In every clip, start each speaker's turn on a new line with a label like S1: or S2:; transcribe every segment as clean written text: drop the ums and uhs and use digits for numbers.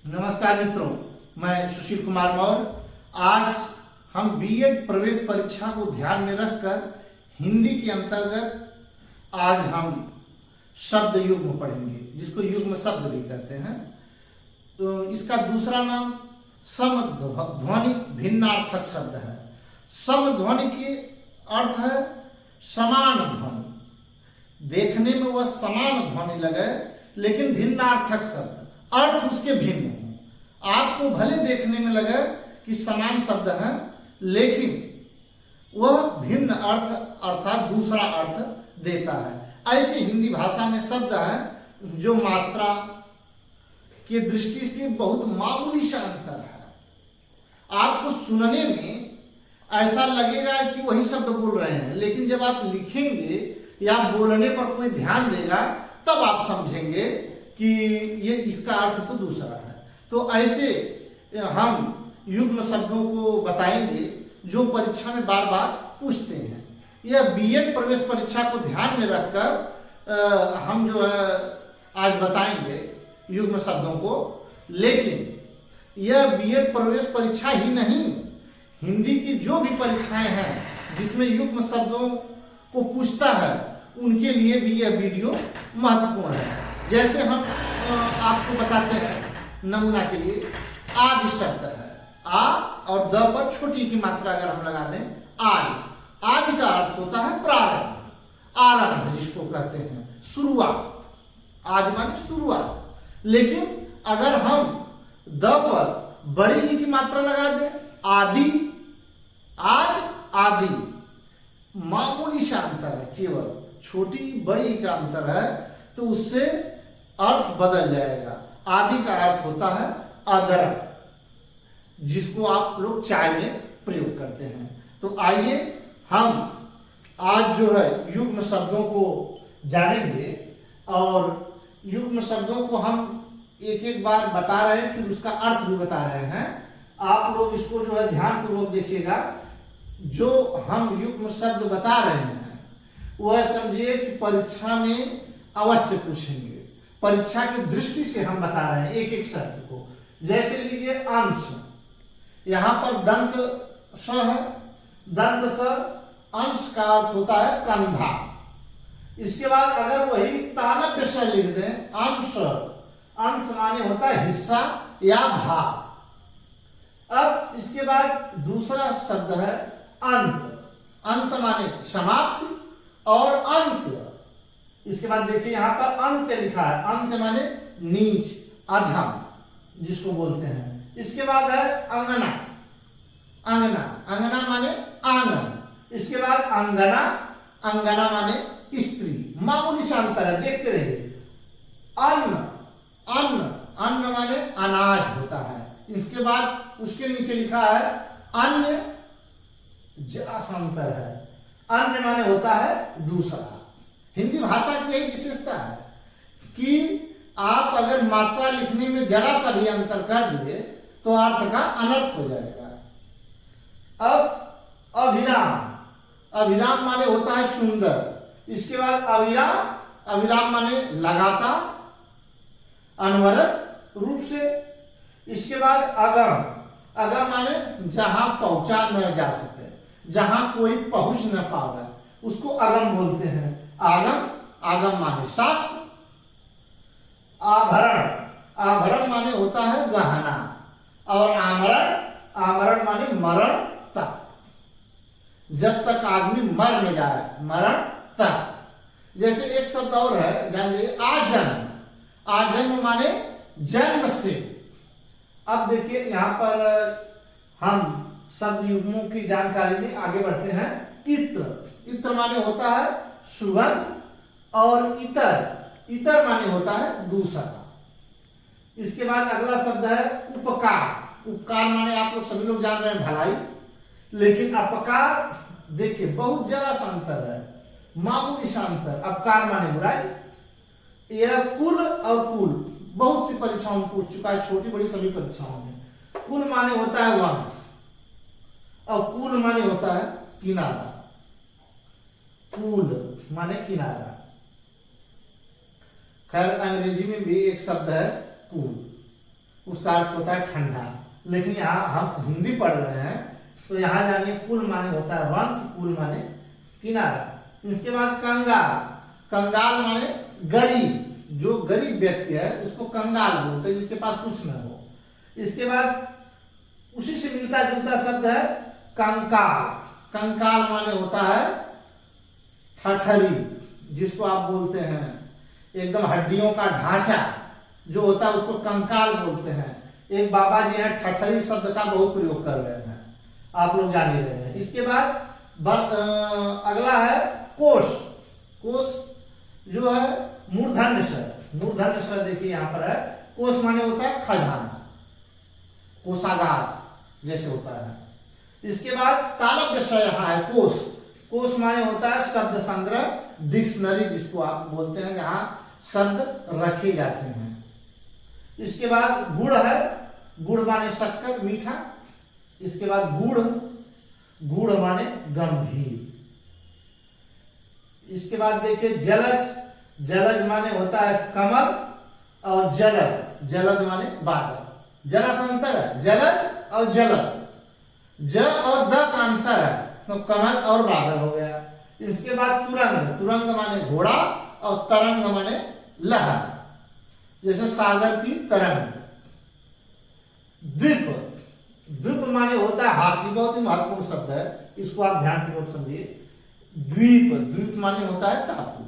S1: नमस्कार मित्रों, मैं सुशील कुमार मौर्य। आज हम बीएड प्रवेश परीक्षा को ध्यान में रखकर हिंदी के अंतर्गत आज हम शब्द युग्म पढ़ेंगे, जिसको युग्म शब्द भी कहते हैं। तो इसका दूसरा नाम समध्वनि भिन्नार्थक शब्द है। समध्वनि के अर्थ है समान ध्वनि, देखने में वह समान ध्वनि लगे लेकिन भिन्नार्थक शब्द, अर्थ उसके भिन्न हो। आपको भले देखने में लगे कि समान शब्द है लेकिन वह भिन्न अर्थ अर्थात दूसरा अर्थ देता है। ऐसे हिंदी भाषा में शब्द है जो मात्रा की दृष्टि से बहुत मामूली सा अंतर है। आपको सुनने में ऐसा लगेगा कि वही शब्द बोल रहे हैं, लेकिन जब आप लिखेंगे या बोलने पर कोई ध्यान देगा तब आप समझेंगे कि ये इसका अर्थ तो दूसरा है। तो ऐसे हम युग्म शब्दों को बताएंगे जो परीक्षा में बार बार पूछते हैं। यह बीएड प्रवेश परीक्षा को ध्यान में रखकर हम जो है आज बताएंगे युग्म शब्दों को। लेकिन यह बीएड प्रवेश परीक्षा ही नहीं, हिंदी की जो भी परीक्षाएं हैं जिसमें युग्म शब्दों को पूछता है उनके लिए भी यह वीडियो महत्वपूर्ण है। जैसे हम आपको बताते हैं नमूना के लिए, आदि शब्द है। आ और द पर छोटी की मात्रा अगर हम लगा दें, आदि। आदि का अर्थ होता है प्रारंभ, आरंभ जिसको कहते हैं, शुरुआत। आदि माने शुरुआत। लेकिन अगर हम द पर बड़ी ई की मात्रा लगा दें, आदि, आदि, आदि, मामूली सा अंतर है, केवल छोटी बड़ी का अंतर है, तो उससे अर्थ बदल जाएगा। आदि का अर्थ होता है अदरक, जिसको आप लोग चाय में प्रयोग करते हैं। तो आइए हम आज जो है युग्म शब्दों को जानेंगे और युग्म शब्दों को हम एक एक बार बता रहे हैं, फिर उसका अर्थ भी बता रहे हैं। आप लोग इसको जो है ध्यानपूर्वक देखिएगा। जो हम युग्म शब्द बता रहे हैं वह समझिए कि परीक्षा में अवश्य पूछेंगे। परीक्षा की दृष्टि से हम बता रहे हैं एक एक शब्द को। जैसे लीजिए अंश, यहां पर दंत स है, दंत स, अंश का अर्थ होता है कंधा। इसके बाद अगर वही तालव्य स लिख दें, अंश, अंश माने होता है हिस्सा या भाग। अब इसके बाद दूसरा शब्द है अंत। अंत माने समाप्ति और अंत। इसके बाद देखिए यहां पर अंत लिखा है, अंत माने नीच, अधम जिसको बोलते हैं। इसके बाद है अंगना, अंगना, अंगना माने आंगन। इसके बाद अंगना, अंगना माने स्त्री। मामूली सा अंतर है, देखते रहिए। अन्न, अन्न, अन्न माने अनाज होता है। इसके बाद उसके नीचे लिखा है अन्य, जरा सा अंतर है। अन्य माने होता है दूसरा। हिंदी भाषा की यही विशेषता है कि आप अगर मात्रा लिखने में जरा सा भी अंतर कर दिए तो अर्थ का अनर्थ हो जाएगा। अब अभिराम, अभिराम माने होता है सुंदर। इसके बाद अविराम, अविराम माने लगातार, अनवरत रूप से। इसके बाद अगम, अगम माने जहां पहुंचा न जा सके, जहां कोई पहुंच न पावे, उसको अगम बोलते हैं। आगम, आगम माने शास्त्र। आभरण, आभरण माने होता है गहना। और आमरण, आमरण माने मरण तक, जब तक आदमी मर न जाए, मरण तक। जैसे एक शब्द और है, जान लीजिए आजन्म। आजन्म माने जन्म से। अब देखिए यहां पर हम शब्द युग्मों की जानकारी में आगे बढ़ते हैं। इत्र, इत्र माने होता है सुगंध। और इतर, इतर माने होता है दूसरा। इसके बाद अगला शब्द है उपकार। उपकार माने आप लोग सभी लोग जान रहे हैं भलाई, लेकिन अपकार देखिए बहुत जरा सा अंतर है, मामूली सा अंतर। अपकार माने बुराई। यह कुल और कुल बहुत सी परीक्षाओं में पूछ चुका है, छोटी बड़ी सभी परीक्षाओं में। कुल माने होता है वंश और कुल माने होता है किनारा। कुल माने किनारा। खैर अंग्रेजी में भी एक शब्द है कूल। उसका अर्थ होता है ठंडा। लेकिन यहाँ हम हिंदी पढ़ रहे हैं तो यहाँ जानिए कुल माने होता है वंश, कुल माने किनारा। इसके बाद कंगाल, कंगाल माने गरीब, जो गरीब व्यक्ति है उसको कंगाल बोलते हैं, जिसके पास कुछ न हो। इसके बाद उसी से मिलता जुलता शब्द है कंकाल, कंकाल माने होता है ठठरी, जिसको आप बोलते हैं एकदम हड्डियों का ढांचा जो होता है उसको कंकाल बोलते हैं। एक बाबा जी हैं ठठरी शब्द का बहुत प्रयोग कर रहे हैं, आप लोग जान ही रहे हैं। इसके बाद अगला है कोष, कोष जो है मूर्धन्य स्वर, मूर्धन्य स्वर देखिए यहाँ पर है। कोष माने होता है खजाना, कोषागार जैसे होता है। इसके बाद तालव्य स्वर यहाँ है कोष, कोष माने होता है शब्द संग्रह, डिक्शनरी जिसको आप बोलते हैं, जहाँ शब्द रखे जाते हैं। इसके बाद गुड़ है, गुड़ माने शक्कर मीठा। इसके बाद गुड़, गुड़ माने गंभीर। इसके बाद देखिए जलज, जलज माने होता है कमल, और जलद, जलद माने बादल। जरा सा अंतर है जलद और जलद, ज और द का अंतर है तो कमल और बादल हो गया। इसके बाद तुरंग, तुरंग माने घोड़ा, और तरंग माने लहर, जैसे सागर की तरंग। द्वीप, द्वीप माने होता है हाथी, बहुत ही महत्वपूर्ण शब्द है, इसको आप ध्यान पूर्वक समझिए। द्वीप, द्वीप माने होता है टापू।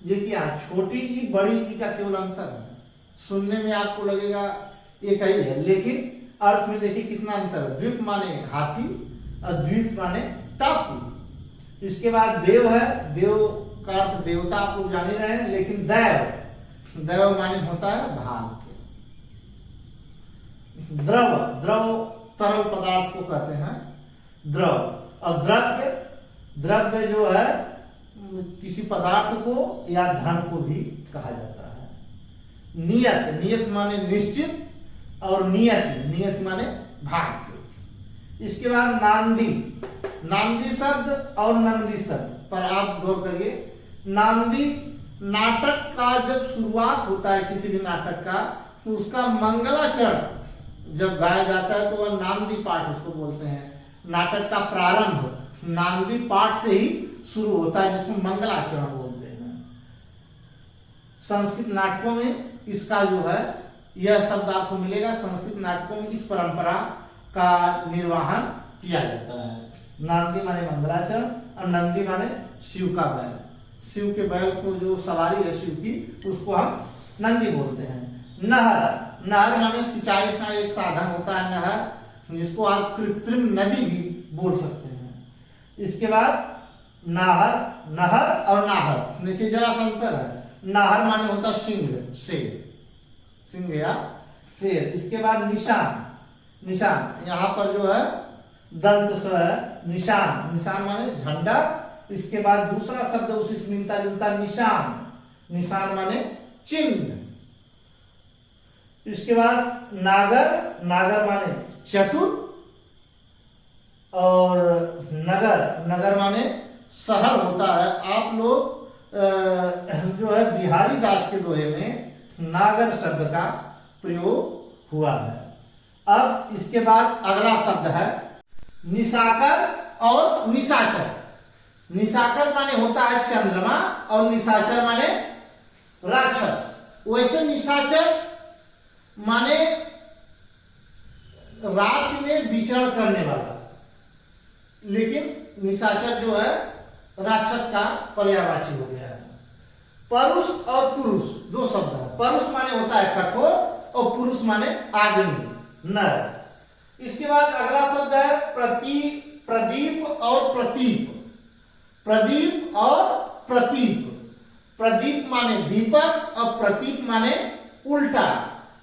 S1: देखिए छोटी ई बड़ी ई का केवल अंतर है, सुनने में आपको लगेगा एक ही है, लेकिन अर्थ में देखिए कितना अंतर है। द्वीप माने हाथी और द्वीप माने टापू। इसके बाद देव है, देव का अर्थ देवता आप लोग जान ही रहे हैं, लेकिन दैव, दैव माने होता है भाग के। द्रव, द्रव तरल पदार्थ को कहते हैं द्रव। और द्रव्य, द्रव्य जो है किसी पदार्थ को या धन को भी कहा जाता है। नियत, नियत माने निश्चित, और नियति, नियति माने भाग्य। इसके बाद नांदी, नांदी शब्द और नंदी शब्द पर आप गौर करिए। नांदी नाटक का जब शुरुआत होता है किसी भी नाटक का, तो उसका मंगलाचरण जब गाया जाता है तो वह नांदी पाठ उसको बोलते हैं। नाटक का प्रारंभ नांदी पाठ से ही शुरू होता है, जिसको मंगलाचरण बोलते हैं। संस्कृत नाटकों में इसका जो है यह शब्द आपको मिलेगा। संस्कृत नाटकों में इस परंपरा का निर्वहन किया जाता है। नांदी माने मंगलाचरण, और नंदी माने शिव का बैल, शिव के बैल को जो सवारी है शिव की, उसको हम नंदी बोलते हैं। नहर, नहर माने सिंचाई का एक साधन होता है नहर, जिसको आप कृत्रिम नदी भी बोल सकते हैं। इसके बाद नाहर, नहर और नाहर, देखिए जरा सा अंतर है। नाहर माने होता सिंह, शेर, सिंह या शेर। इसके बाद निशान, निशान यहाँ पर जो है दंत स्वर है, निशान, निशान माने झंडा। इसके बाद दूसरा शब्द उसी से मिलता जुलता निशान, निशान माने चिन्ह। इसके बाद नागर, नागर माने चतुर, और नगर, नगर माने शहर होता है। आप लोग जो है बिहारी दास के दोहे में नागर शब्द का प्रयोग हुआ है। अब इसके बाद अगला शब्द है निशाकर और निशाचर। निशाकर माने होता है चंद्रमा, और निशाचर माने राक्षस। वैसे निशाचर माने रात में विचरण करने वाला, लेकिन निशाचर जो है राक्षस का पर्यायवाची हो गया है। परुष और पुरुष दो शब्द है। परुष माने होता है कठोर, और पुरुष माने आदमी, नर। इसके बाद अगला शब्द है प्रदीप और प्रतीप। प्रदीप और प्रतीप, प्रदीप माने दीपक, और प्रतीप माने उल्टा।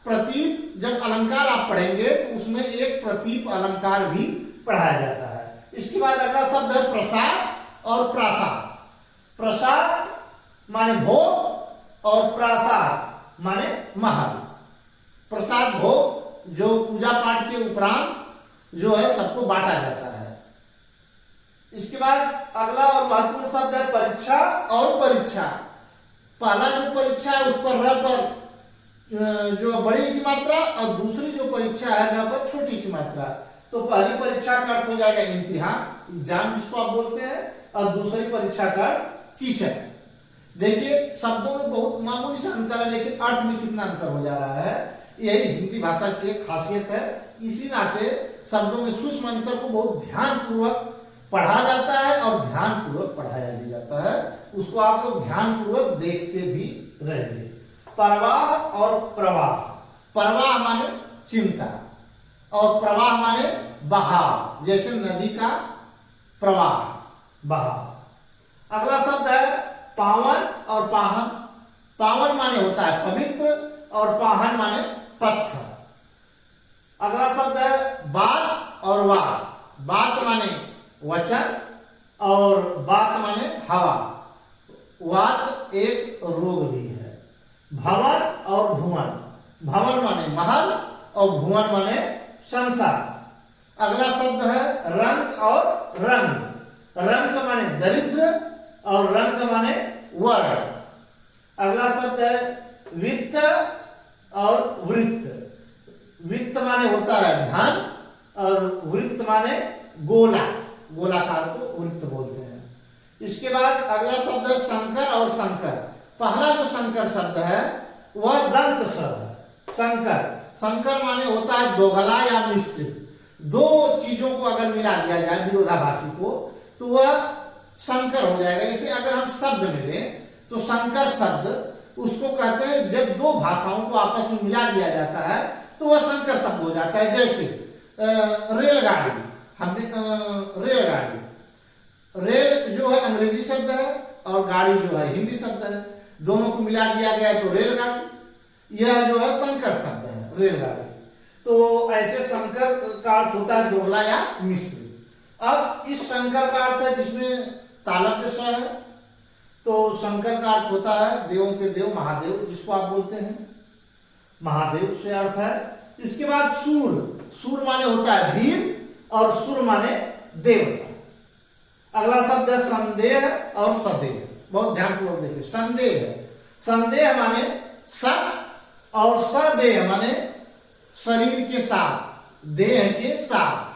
S1: प्रतीप जब अलंकार आप पढ़ेंगे तो उसमें एक प्रतीप अलंकार भी पढ़ाया जाता है। इसके बाद अगला शब्द है प्रसाद और प्रासाद। प्रसाद माने भोग, और प्रासाद माने महल। प्रसाद भोग जो पूजा पाठ के उपरांत जो है सबको बांटा जाता है। इसके बाद अगला और महत्वपूर्ण शब्द है परीक्षा और परीक्षा। पहला जो परीक्षा है उस पर र पर जो बड़ी की मात्रा और दूसरी जो परीक्षा है जहाँ पर छोटी की मात्रा। तो पहली परीक्षा का अर्थ हो जाएगा इम्तिहान, एग्जाम जिसको आप बोलते हैं, और दूसरी परीक्षा का टीचर। देखिए शब्दों में बहुत मामूली सा अंतर है, लेकिन अर्थ में कितना अंतर हो जा रहा है। यही हिंदी भाषा की एक खासियत है। इसी नाते शब्दों में सूक्ष्म अंतर को बहुत ध्यान पूर्वक पढ़ा जाता है और ध्यान पूर्वक पढ़ाया भी जाता है। उसको आप लोग ध्यान पूर्वक देखते भी रहेंगे। प्रवाह और प्रवाह, प्रवाह माने चिंता और प्रवाह माने बहाव, जैसे नदी का प्रवाह, बहाव। अगला शब्द है पावन और पाहन। पावन माने होता है पवित्र और पाहन माने पत्थर। अगला शब्द है बात और वात। बात माने वचन और बात माने हवा। वात एक रोग भी है। भवन और भुवन, भवन माने महल और भुवन माने संसार। अगला शब्द है रंग और रंग। रंग माने दरिद्र और रंग माने वर्ण। अगला शब्द है वित्त और वृत्त। वित्त माने होता है धन और वृत्त माने गोला, गोलाकार को वृत्त बोलते हैं। इसके बाद अगला शब्द है शंकर और संकर। पहला जो शंकर शब्द है वह दंत शब्द है। शंकर, शंकर माने होता है दोगला या मिश्रित। दो चीजों को अगर मिला दिया जाए विरोधाभासी को तो वह संकर हो जाएगा। इसे अगर हम शब्द में लें तो संकर शब्द उसको कहते हैं जब दो भाषाओं को आपस में मिला दिया जाता है तो वह संकर शब्द हो जाता है। जैसे रेलगाड़ी, हमने रेलगाड़ी, रेल जो है अंग्रेजी शब्द है और गाड़ी जो है हिंदी शब्द है, दोनों को मिला दिया गया तो रेलगाड़ी। यह जो है संकर शब्द है रेलगाड़ी। तो ऐसे संकर का अर्थ होता है दोगला या मिश्र। अब इस शंकर का अर्थ है जिसमें तालव्य स है, तो शंकर का अर्थ होता है देवों के देव महादेव, जिसको आप बोलते हैं महादेव से अर्थ है। इसके बाद सूर, सूर माने होता है वीर और सुर माने देवता। अगला शब्द है संदेह और सदेह। बहुत ध्यानपूर्वक देखिए, संदेह, संदेह माने सत और सदेह माने शरीर के साथ, देह के साथ,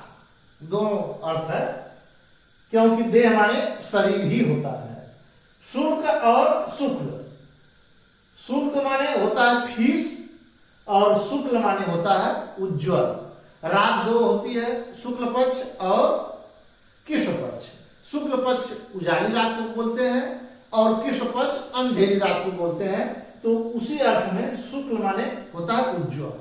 S1: दोनों अर्थ है, क्योंकि देह माने शरीर ही होता है। शुक्ल और शुक्ल, शुक्ल माने होता है फीस और शुक्ल माने होता है उज्ज्वल। रात दो होती है, शुक्ल पक्ष और कृष्ण पक्ष। शुक्ल पक्ष उजाली रात को बोलते हैं और कृष्ण पक्ष अंधेरी रात को बोलते हैं। तो उसी अर्थ में शुक्ल माने होता है उज्ज्वल।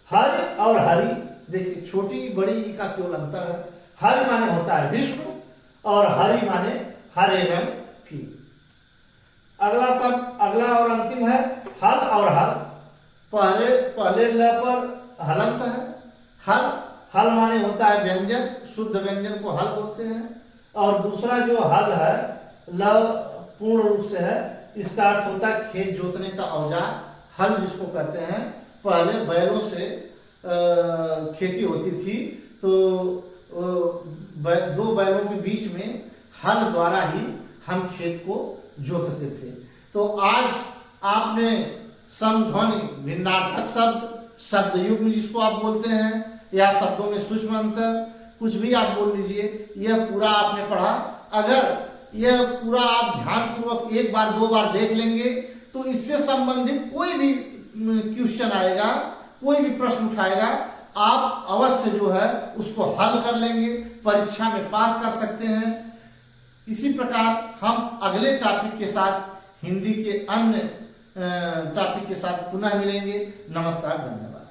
S1: हरि और हरि, देखिए छोटी बड़ी का केवल अंतर है। हरि माने होता है विष्णु और हरि माने हरे रंग की। अगला शब्द, अगला और अंतिम है हल और हल। पहले ल पर हलंत है। हल, हल माने होता है व्यंजन, शुद्ध व्यंजन को हल बोलते हैं। और दूसरा जो हल है ल पूर्ण रूप से है, इसका अर्थ होता है खेत जोतने का औजार, हल जिसको कहते हैं। पहले बैलों से खेती होती थी तो दो बैलों के बीच में हल द्वारा ही हम खेत को जोतते थे। तो आज आपने समध्वनि, भिन्नार्थक शब्द, शब्द युग्म जिसको आप बोलते हैं, या शब्दों में सूक्ष्म अंतर, कुछ भी आप बोल लीजिए, यह पूरा आपने पढ़ा। अगर यह पूरा आप ध्यान पूर्वक एक बार दो बार देख लेंगे तो इससे संबंधित कोई भी क्वेश्चन आएगा, कोई भी प्रश्न उठाएगा, आप अवश्य जो है उसको हल कर लेंगे, परीक्षा में पास कर सकते हैं। इसी प्रकार हम अगले टॉपिक के साथ, हिंदी के अन्य टॉपिक के साथ पुनः मिलेंगे। नमस्कार, धन्यवाद।